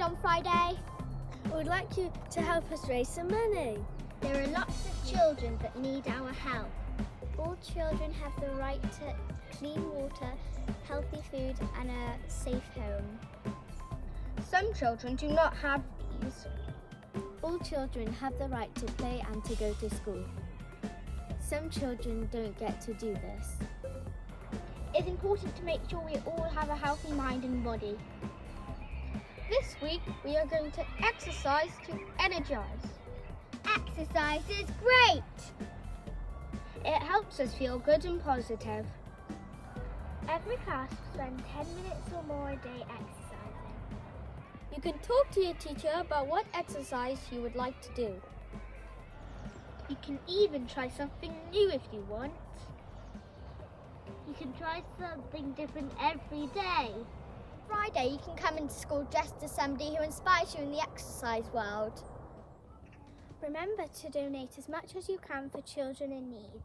on Friday? We'd like you to help us raise some money. There are lots of children that need our help. All children have the right to clean water, healthy food and a safe home. Some children do not have these. All children have the right to play and to go to school. Some children don't get to do this. It's important to make sure we all have a healthy mind and body. This week we are going to exercise to energize. Exercise is great! It helps us feel good and positive. Every class will spend 10 minutes or more a day exercising. You can talk to your teacher about what exercise you would like to do. You can even try something new if you want. You can try something different every day. Friday, you can come into school dressed as somebody who inspires you in the exercise world. Remember to donate as much as you can for children in need.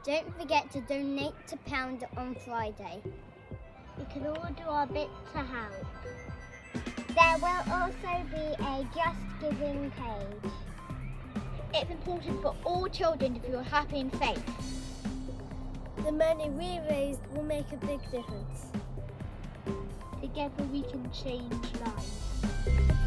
Don't forget to donate to Pound on Friday. We can all do our bit to help. There will also be a Just Giving page. It's important for all children to feel happy and safe. The money we raised will make a big difference. Together we can change lives.